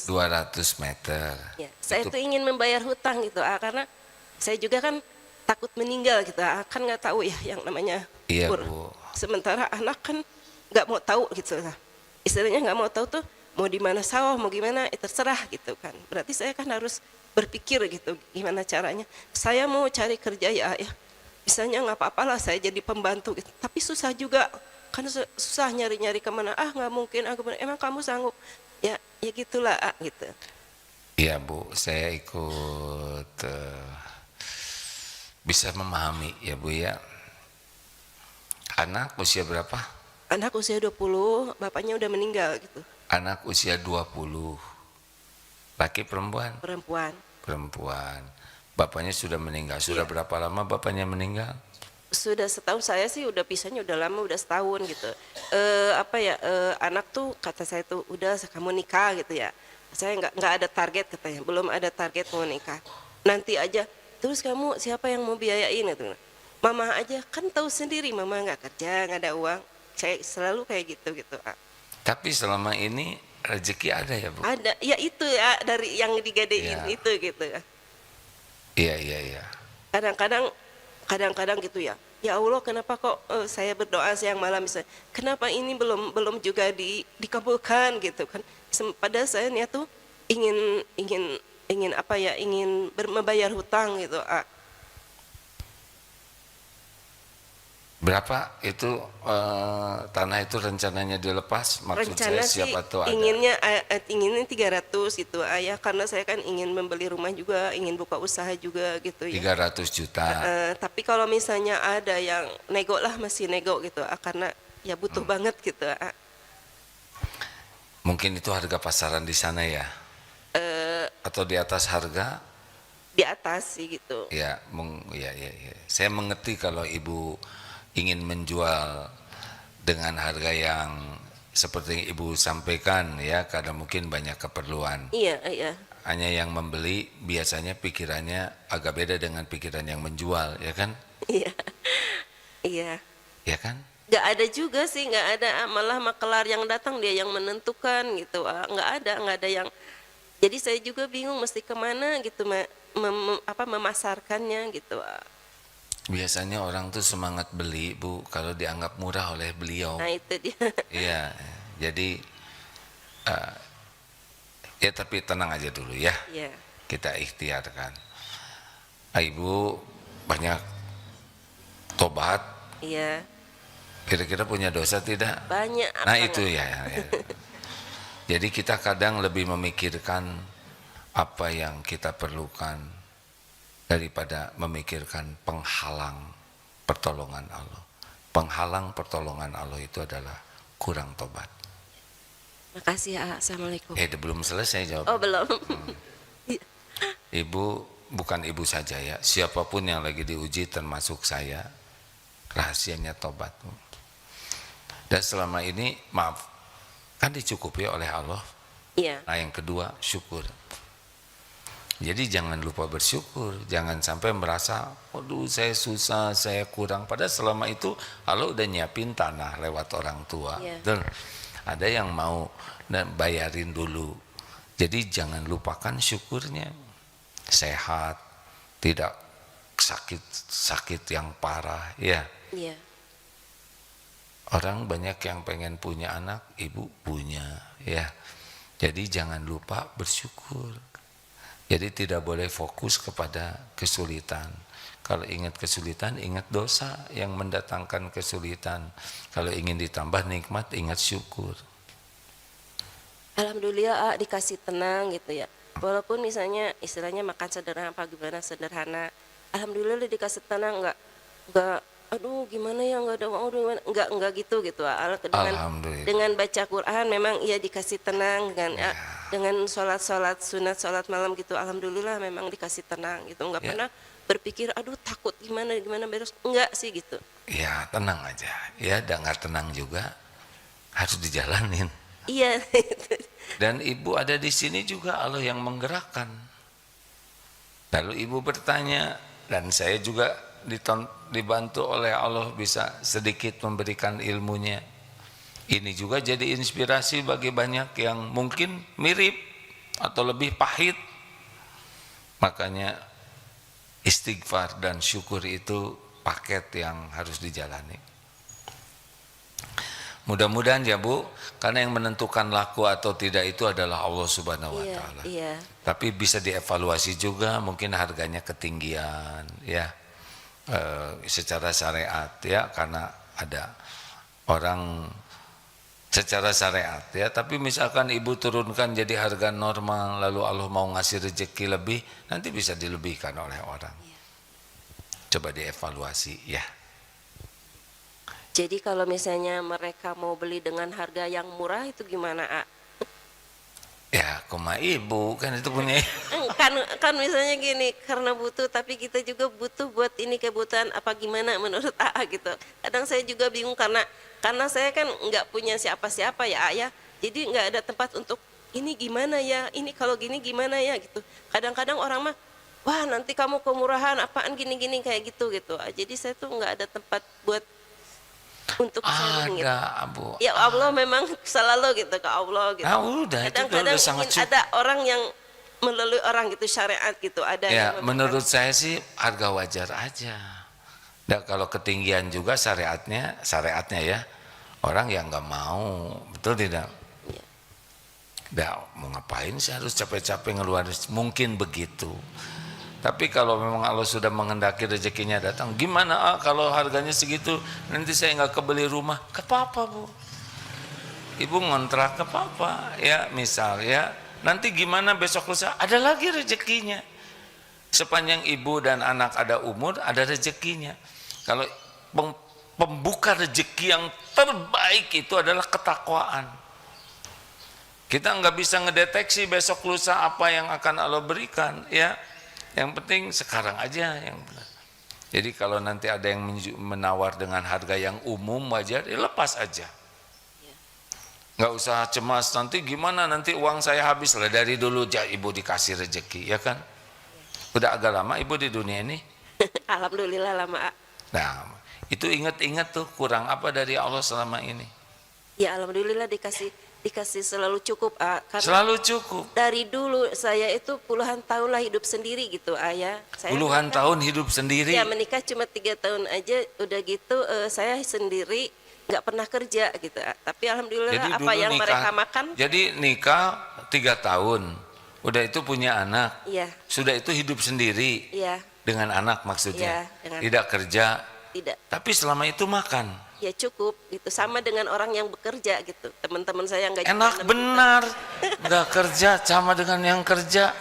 S2: 200.
S1: meter.
S2: Ya, saya
S1: Itu-
S2: tuh ingin membayar hutang gitu karena saya juga kan takut meninggal gitu kan nggak tahu ya yang namanya
S1: Iya
S2: umur.
S1: Bu.
S2: Sementara anak kan nggak mau tahu gitu lah. Istilahnya nggak mau tahu tuh mau di mana sawah mau gimana terserah gitu kan. Berarti saya kan harus berpikir gitu gimana caranya. Saya mau cari kerja ya misalnya nggak apa-apa lah saya jadi pembantu gitu. Tapi susah juga kan susah nyari-nyari kemana nggak mungkin emang kamu sanggup ya gitulah gitu.
S1: Iya Bu, saya ikut bisa memahami ya Bu ya. Anak usia berapa?
S2: Anak usia 20, bapaknya udah meninggal gitu.
S1: Anak usia 20. Laki perempuan?
S2: Perempuan.
S1: Perempuan. Bapaknya sudah meninggal. Sudah
S2: Iya.
S1: berapa lama bapaknya meninggal?
S2: Sudah setahun, saya sih udah pisahnya udah lama, udah setahun gitu. Anak tuh kata saya tuh udah kamu nikah gitu ya. Saya nggak ada target katanya, belum ada target mau nikah. Nanti aja. Terus kamu siapa yang mau biayain gitu? Mama aja kan tahu sendiri, mama nggak kerja, nggak ada uang. Saya selalu kayak gitu.
S1: Tapi selama ini rezeki ada ya Bu?
S2: Ada, ya itu ya dari yang digadein
S1: Ya.
S2: itu gitu.
S1: Iya.
S2: Kadang-kadang gitu ya. Ya Allah, kenapa kok saya berdoa siang malam misalnya, kenapa ini belum juga dikabulkan gitu kan? Padahal saya niat tuh ingin apa ya? Ingin membayar hutang gitu.
S1: Berapa itu tanah itu rencananya dilepas? Maksud
S2: Rencana
S1: saya
S2: sih
S1: siapa tuh ada?
S2: inginnya 300 gitu ayah, karena saya kan ingin membeli rumah juga, ingin buka usaha juga gitu ya.
S1: 300 juta.
S2: Tapi kalau misalnya ada yang nego lah masih nego gitu karena ya butuh banget gitu.
S1: Mungkin itu harga pasaran di sana ya? Atau di atas harga?
S2: Di atas sih gitu.
S1: Ya. Saya mengerti kalau ibu ingin menjual dengan harga yang seperti yang ibu sampaikan ya, karena mungkin banyak keperluan.
S2: Iya.
S1: Hanya yang membeli biasanya pikirannya agak beda dengan pikiran yang menjual, ya kan?
S2: Iya.
S1: Ya kan?
S2: Nggak ada juga sih, nggak ada, malah makelar yang datang dia yang menentukan gitu. Nggak ada yang. Jadi saya juga bingung mesti kemana gitu memasarkannya gitu.
S1: Biasanya orang tuh semangat beli Bu kalau dianggap murah oleh beliau.
S2: Nah itu dia.
S1: Iya, jadi Ya tapi tenang aja dulu ya,
S2: Iya.
S1: kita ikhtiarkan. Ibu banyak tobat,
S2: Iya.
S1: kira-kira punya dosa tidak?
S2: Banyak
S1: Nah
S2: banget.
S1: itu ya. Jadi kita kadang lebih memikirkan apa yang kita perlukan daripada memikirkan penghalang pertolongan Allah. Penghalang pertolongan Allah itu adalah kurang tobat.
S2: Makasih ya. Assalamualaikum.
S1: Belum selesai jawab.
S2: Oh belum.
S1: Ibu bukan ibu saja ya, siapapun yang lagi diuji termasuk saya, rahasianya tobat. Dan selama ini maaf, kan dicukupi oleh Allah.
S2: Iya.
S1: Nah yang kedua syukur. Jadi jangan lupa bersyukur, jangan sampai merasa, waduh saya susah, saya kurang. Padahal selama itu Allah udah nyiapin tanah lewat orang tua.
S2: Iya.
S1: Betul. Ada yang mau bayarin dulu. Jadi jangan lupakan syukurnya. Sehat, tidak sakit yang parah, ya.
S2: Iya.
S1: Orang banyak yang pengen punya anak, ibu punya, ya. Jadi jangan lupa bersyukur. Jadi tidak boleh fokus kepada kesulitan. Kalau ingat kesulitan, ingat dosa yang mendatangkan kesulitan. Kalau ingin ditambah nikmat, ingat syukur.
S2: Alhamdulillah dikasih tenang gitu ya. Walaupun misalnya istilahnya makan sederhana apa gimana sederhana. Alhamdulillah dikasih tenang, enggak aduh gimana ya, enggak ada uang, aduh gimana, enggak gitu
S1: Alhamdulillah.
S2: dengan baca Quran memang ia dikasih tenang dengan sholat sunat sholat malam gitu. Alhamdulillah memang dikasih tenang gitu, enggak
S1: Ya.
S2: pernah berpikir aduh takut gimana beres, enggak sih gitu.
S1: Ya tenang aja, ya dan nggak tenang juga harus dijalanin.
S2: Iya.
S1: Dan ibu ada di sini juga Allah yang menggerakkan. Lalu ibu bertanya, dan saya juga dibantu oleh Allah bisa sedikit memberikan ilmunya. Ini juga jadi inspirasi bagi banyak yang mungkin mirip atau lebih pahit. Makanya istighfar dan syukur itu paket yang harus dijalani. Mudah-mudahan ya Bu, karena yang menentukan laku atau tidak itu adalah Allah Subhanahu wa taala.
S2: Iya.
S1: Tapi bisa dievaluasi juga, mungkin harganya ketinggian ya. Secara syariat ya, karena ada orang secara syariat ya, tapi misalkan ibu turunkan jadi harga normal lalu Allah mau ngasih rezeki lebih, nanti bisa dilebihkan oleh orang. Coba dievaluasi ya.
S2: Jadi kalau misalnya mereka mau beli dengan harga yang murah itu gimana, A?
S1: Ya, koma ibu kan itu punya.
S2: Kan misalnya gini, karena butuh tapi kita juga butuh buat ini kebutuhan apa gimana menurut AA gitu. Kadang saya juga bingung karena saya kan nggak punya siapa-siapa ya Ayah. Jadi nggak ada tempat untuk ini gimana ya, ini kalau gini gimana ya gitu. Kadang-kadang orang mah, wah nanti kamu kemurahan apaan gini-gini kayak gitu. Jadi saya tuh nggak ada tempat buat untuk sharing gitu.
S1: Ada Bu.
S2: Ya Allah memang selalu gitu ke Allah gitu.
S1: Ah, udah, itu
S2: Kadang-kadang
S1: udah sangat
S2: ingin ada orang yang melalui orang gitu syariat gitu ada
S1: Ya,
S2: yang
S1: menurut saya sih harga wajar aja. Nah, kalau ketinggian juga syariatnya ya orang yang nggak mau, betul tidak?
S2: Iya.
S1: Nah, mau ngapain sih harus capek-capek ngeluarin? Mungkin begitu. Tapi kalau memang Allah sudah menghendaki rezekinya datang, gimana kalau harganya segitu nanti saya nggak kebeli rumah? Ke apa Bu? Ibu ngontrak ke apa? Ya misal ya, nanti gimana besok lusa? Ada lagi rezekinya. Sepanjang ibu dan anak ada umur, ada rezekinya. Kalau pembuka rezeki yang terbaik itu adalah ketakwaan. Kita nggak bisa ngedeteksi besok lusa apa yang akan Allah berikan, ya. Yang penting sekarang aja yang benar. Jadi kalau nanti ada yang menawar dengan harga yang umum wajar, ya lepas aja. Nggak usah cemas nanti gimana nanti uang saya habis lah, dari dulu ibu dikasih rezeki, ya kan? Udah agak lama ibu di dunia ini.
S2: Alhamdulillah lama.
S1: Nah, itu ingat-ingat tuh kurang apa dari Allah selama ini.
S2: Ya alhamdulillah dikasih selalu cukup, karena
S1: Selalu cukup.
S2: dari dulu saya itu puluhan tahun lah hidup sendiri gitu Ayah. Saya
S1: Puluhan
S2: menikah,
S1: tahun hidup sendiri.
S2: ya menikah cuma 3 tahun aja udah gitu saya sendiri nggak pernah kerja gitu. Tapi
S1: Jadi
S2: alhamdulillah apa
S1: dulu
S2: yang
S1: nikah,
S2: mereka makan,
S1: jadi nikah 3 tahun, udah itu punya anak,
S2: iya,
S1: sudah itu hidup sendiri
S2: iya,
S1: dengan anak maksudnya,
S2: iya, dengan
S1: tidak kerja,
S2: tidak.
S1: tapi selama itu makan.
S2: Ya cukup gitu, sama dengan orang yang bekerja gitu. Teman-teman saya yang gaji
S1: Enak
S2: 6 juta.
S1: benar, nggak kerja sama dengan yang kerja.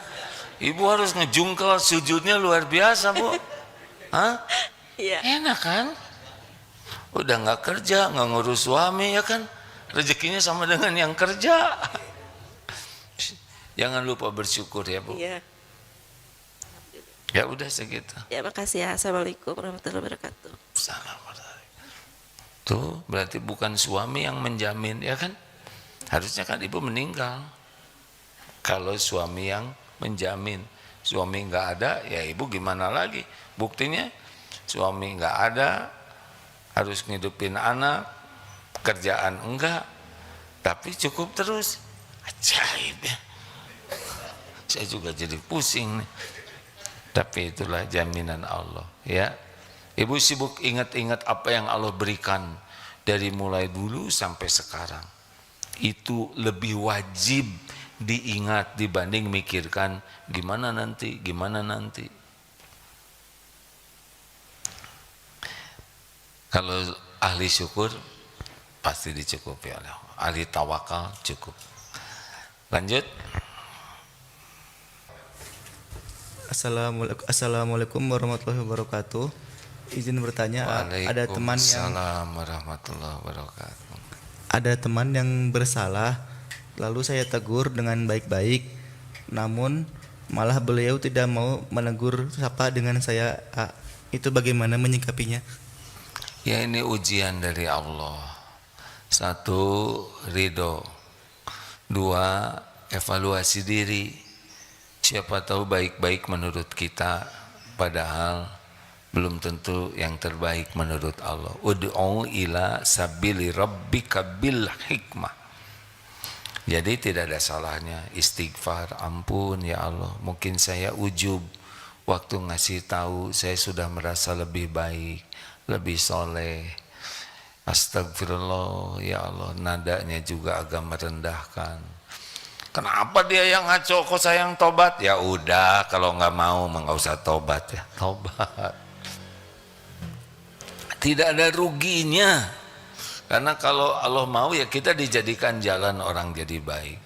S1: Ibu harus ngejungkel, sujudnya luar biasa Bu. Hah?
S2: Iya.
S1: Enak kan? Udah nggak kerja, nggak ngurus suami ya kan? Rezekinya sama dengan yang kerja. Jangan lupa bersyukur ya Bu.
S2: Iya.
S1: Ya udah segitu.
S2: Ya makasih ya. Assalamualaikum warahmatullahi wabarakatuh.
S1: Salam. Tuh berarti bukan suami yang menjamin ya kan? Harusnya kan ibu meninggal. Kalau suami yang menjamin, suami nggak ada, ya ibu gimana lagi? Buktinya suami nggak ada, harus ngidupin anak, kerjaan enggak, tapi cukup terus. Ajaib ya. Saya juga jadi pusing nih. Tapi itulah jaminan Allah ya. Ibu sibuk ingat-ingat apa yang Allah berikan dari mulai dulu sampai sekarang. Itu lebih wajib diingat dibanding mikirkan gimana nanti, gimana nanti. Kalau ahli syukur pasti dicukupi oleh Allah. Ahli tawakal cukup. Lanjut.
S3: Assalamualaikum warahmatullahi wabarakatuh. Izin bertanya, ada
S1: Waalaikumsalam warahmatullahi wabarakatuh.
S3: ada teman yang bersalah, lalu saya tegur dengan baik-baik, namun malah beliau tidak mau menegur sapa dengan saya. Itu bagaimana menyikapinya?
S1: Ya ini ujian dari Allah. 1, ridho. 2, evaluasi diri. Siapa tahu baik-baik menurut kita, padahal belum tentu yang terbaik menurut Allah. Ud'u ila sabili rabbika bil hikmah. Jadi tidak ada salahnya istighfar, ampun ya Allah, mungkin saya ujub waktu ngasih tahu saya sudah merasa lebih baik, lebih soleh. Astagfirullah ya Allah, nadanya juga agak merendahkan. Kenapa dia yang ngaco, kok saya yang tobat? Ya udah, kalau nggak mau nggak usah tobat ya, tobat. Tidak ada ruginya, karena kalau Allah mau ya kita dijadikan jalan orang jadi baik.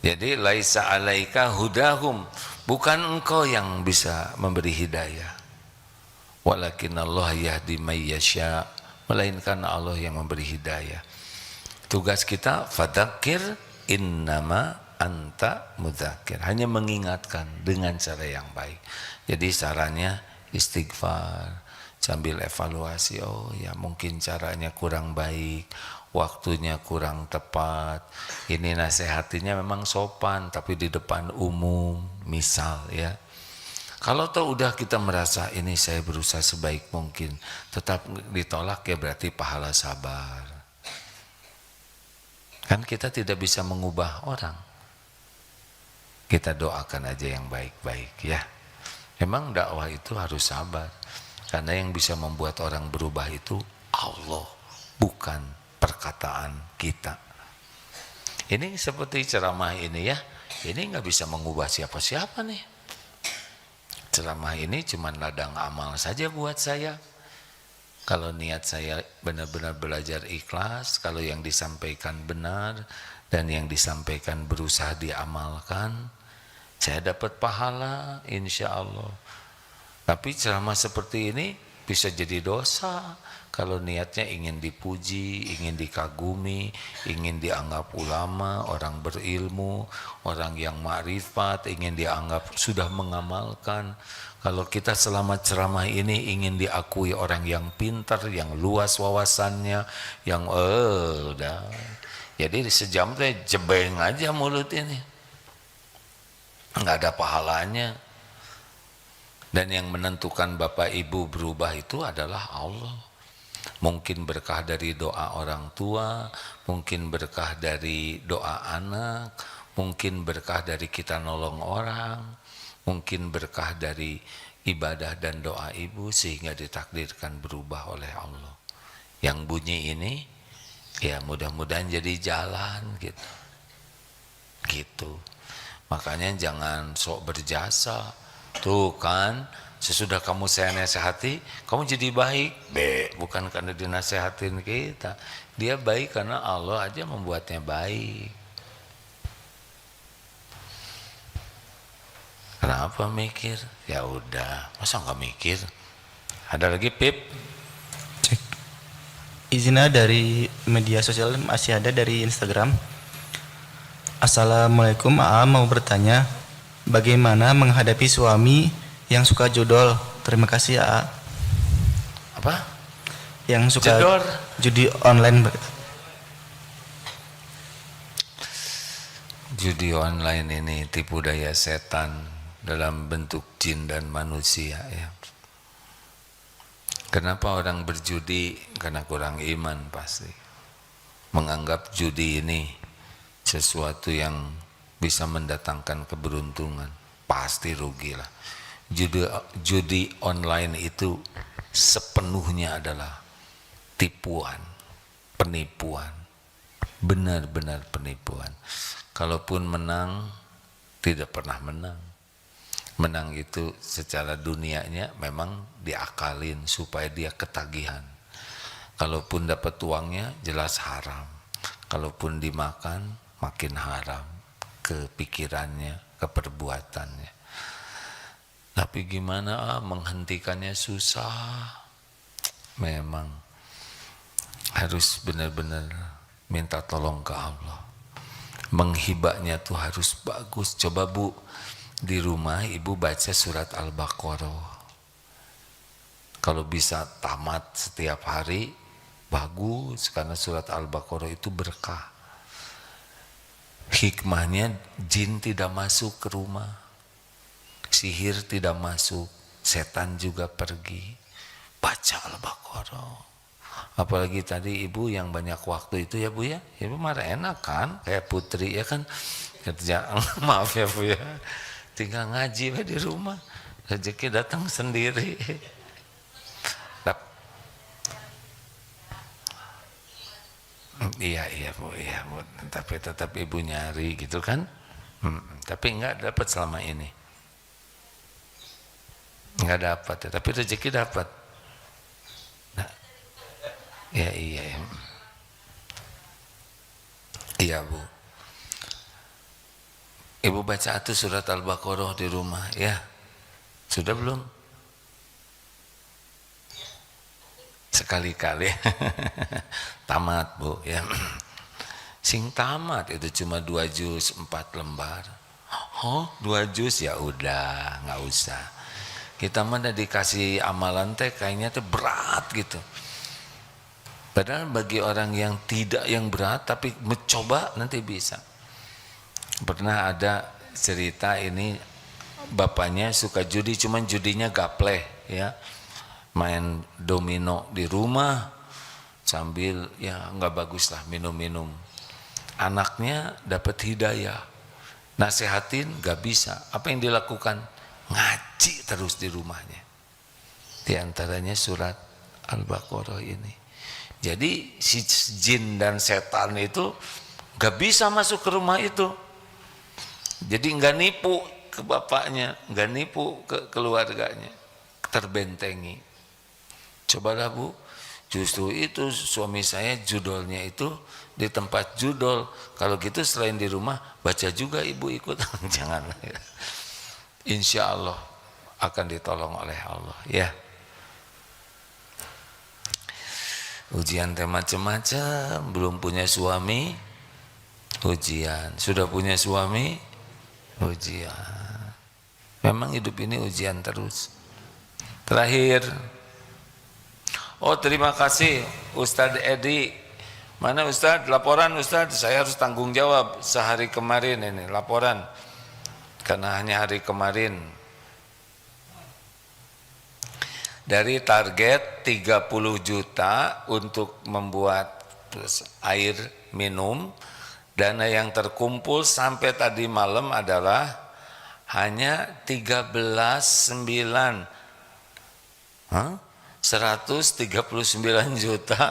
S1: Jadi laisa alaika hudahum, bukan engkau yang bisa memberi hidayah, walakin Allah yahdi may yasha, melainkan Allah yang memberi hidayah. Tugas kita fadzakir innama anta mudzakir, hanya mengingatkan dengan cara yang baik. Jadi sarannya istighfar sambil evaluasi, oh ya mungkin caranya kurang baik, waktunya kurang tepat, ini nasihatinya memang sopan tapi di depan umum misal ya. Kalau toh udah kita merasa ini saya berusaha sebaik mungkin tetap ditolak, ya berarti pahala sabar. Kan kita tidak bisa mengubah orang, kita doakan aja yang baik-baik ya. Memang dakwah itu harus sabar, karena yang bisa membuat orang berubah itu Allah, bukan perkataan kita. Ini seperti ceramah ini ya, ini nggak bisa mengubah siapa-siapa nih. Ceramah ini cuma ladang amal saja buat saya. Kalau niat saya benar-benar belajar ikhlas, kalau yang disampaikan benar dan yang disampaikan berusaha diamalkan, saya dapat pahala insya Allah. Tapi ceramah seperti ini bisa jadi dosa kalau niatnya ingin dipuji, ingin dikagumi, ingin dianggap ulama, orang berilmu, orang yang ma'rifat, ingin dianggap sudah mengamalkan. Kalau kita selama ceramah ini ingin diakui orang yang pintar, yang luas wawasannya, yang udah. Jadi sejam teh jebeng aja mulut ini, nggak ada pahalanya. Dan yang menentukan Bapak Ibu berubah itu adalah Allah. Mungkin berkah dari doa orang tua, mungkin berkah dari doa anak, mungkin berkah dari kita nolong orang, mungkin berkah dari ibadah dan doa ibu sehingga ditakdirkan berubah oleh Allah. yang bunyi ini ya mudah-mudahan jadi jalan gitu. Gitu. Makanya jangan sok berjasa. Tuh kan, sesudah kamu saya nasihati, kamu jadi baik. Bukan karena dinasehatin kita. Dia baik karena Allah aja membuatnya baik. Kenapa mikir? Ya udah, masa nggak mikir? Ada lagi Pip?
S3: Cek. Izinnya dari media sosial masih ada dari Instagram. Assalamualaikum, AA mau bertanya, bagaimana menghadapi suami yang suka judol? Terima kasih AA.
S1: Apa?
S3: Yang suka
S1: Jedor?
S3: judi online.
S1: Judi online ini tipu daya setan dalam bentuk jin dan manusia ya. Kenapa orang berjudi? Karena kurang iman pasti. Menganggap judi ini sesuatu yang bisa mendatangkan keberuntungan, pasti rugilah. Judi online itu sepenuhnya adalah tipuan, penipuan, benar-benar penipuan. Kalaupun menang, tidak pernah menang. Menang itu secara dunianya memang diakalin supaya dia ketagihan. Kalaupun dapat uangnya jelas haram. Kalaupun dimakan makin haram ke pikirannya, ke perbuatannya. Tapi gimana menghentikannya susah. Memang harus benar-benar minta tolong ke Allah. Menghibahnya tuh harus bagus. Coba Bu, di rumah ibu baca surat Al-Baqarah. Kalau bisa tamat setiap hari bagus, karena surat Al-Baqarah itu berkah. Hikmahnya jin tidak masuk ke rumah, sihir tidak masuk, setan juga pergi. Baca Al-Baqarah. Apalagi tadi ibu yang banyak waktu itu ya Bu ya, ibu marah enak kan, kayak putri ya kan, kerja maaf ya Bu ya, tinggal ngaji di rumah, rezeki datang sendiri. Iya Bu, tapi tetap ibu nyari gitu kan, tapi enggak dapat selama ini, enggak dapat ya, tapi rezeki dapat. Nah, iya Bu, ibu baca tuh surat Al-Baqarah di rumah ya, sudah belum? Sekali-kali tamat Bu ya. Sing tamat itu cuma 2 juz 4 lembar. Oh 2 juz ya udah nggak usah. Kita mana dikasih amalan teh kayaknya tuh berat gitu. Padahal bagi orang yang tidak yang berat tapi mencoba nanti bisa. Pernah ada cerita ini, bapaknya suka judi, cuman judinya gapleh ya. Main domino di rumah sambil ya nggak bagus lah minum-minum. Anaknya dapat hidayah, nasehatin nggak bisa. Apa yang dilakukan? Ngaji terus di rumahnya. Di antaranya surat Al-Baqarah ini. Jadi si jin dan setan itu nggak bisa masuk ke rumah itu. Jadi nggak nipu ke bapaknya, nggak nipu ke keluarganya, terbentengi. Cobalah Bu, justru itu suami saya judolnya itu di tempat judol. Kalau gitu selain di rumah baca juga ibu ikut. Jangan. Insya Allah akan ditolong oleh Allah ya. Ujian teh macam-macam. Belum punya suami, ujian. Sudah punya suami, ujian. Memang hidup ini ujian terus. Terakhir, oh terima kasih Ustadz Edi. Mana Ustadz? Laporan Ustadz, saya harus tanggung jawab sehari kemarin ini laporan. Karena hanya hari kemarin. Dari target 30 juta untuk membuat air minum, dana yang terkumpul sampai tadi malam adalah hanya 139 juta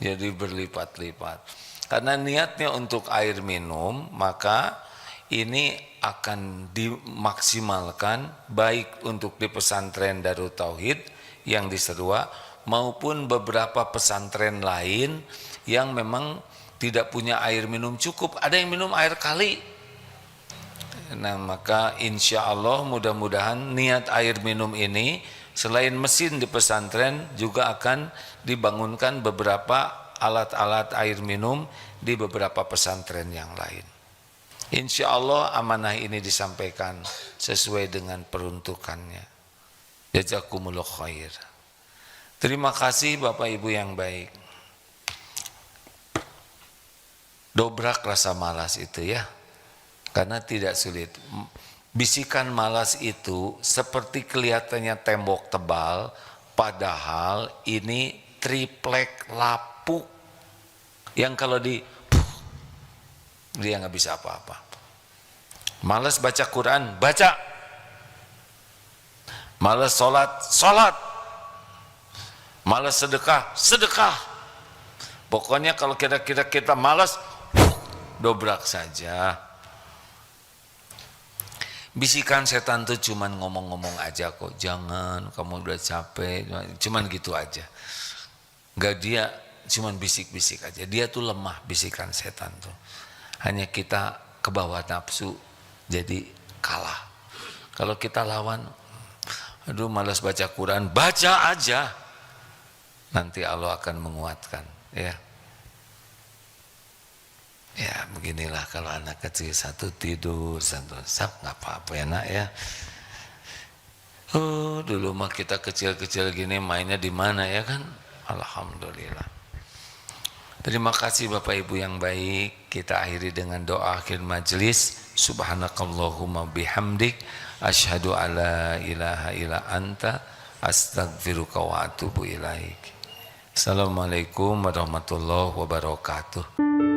S1: jadi berlipat-lipat. Karena niatnya untuk air minum, maka ini akan dimaksimalkan baik untuk di pesantren Darut Tauhid yang di Serua maupun beberapa pesantren lain yang memang tidak punya air minum cukup. Ada yang minum air kali. Nah, maka insya Allah mudah-mudahan niat air minum ini selain mesin di pesantren juga akan dibangunkan beberapa alat-alat air minum di beberapa pesantren yang lain. Insya Allah amanah ini disampaikan sesuai dengan peruntukannya. Jazakumullah khair. Terima kasih Bapak Ibu yang baik. Dobrak rasa malas itu ya. Karena tidak sulit. Bisikan malas itu seperti kelihatannya tembok tebal, padahal ini triplek lapuk yang kalau dia nggak bisa apa-apa. Malas baca Quran, baca. Malas sholat, sholat. Malas sedekah, sedekah. Pokoknya kalau kira-kira kita malas, dobrak saja. Bisikan setan tuh cuman ngomong-ngomong aja kok, jangan, kamu udah capek, cuman gitu aja. Enggak, dia cuman bisik-bisik aja. Dia tuh lemah, bisikan setan tuh. Hanya kita ke bawah nafsu, jadi kalah. Kalau kita lawan, aduh malas baca Quran, baca aja. Nanti Allah akan menguatkan, ya. Ya beginilah kalau anak kecil satu tidur, satu nggak apa-apa ya nak ya. Dulu mah kita kecil-kecil gini mainnya di mana ya kan? Alhamdulillah. Terima kasih Bapak Ibu yang baik. Kita akhiri dengan doa akhir majelis. Subhanakallahumma bihamdik, asyhadu alla ilaha illa anta, astaghfiruka wa atubu ilaik. Assalamualaikum warahmatullahi wabarakatuh.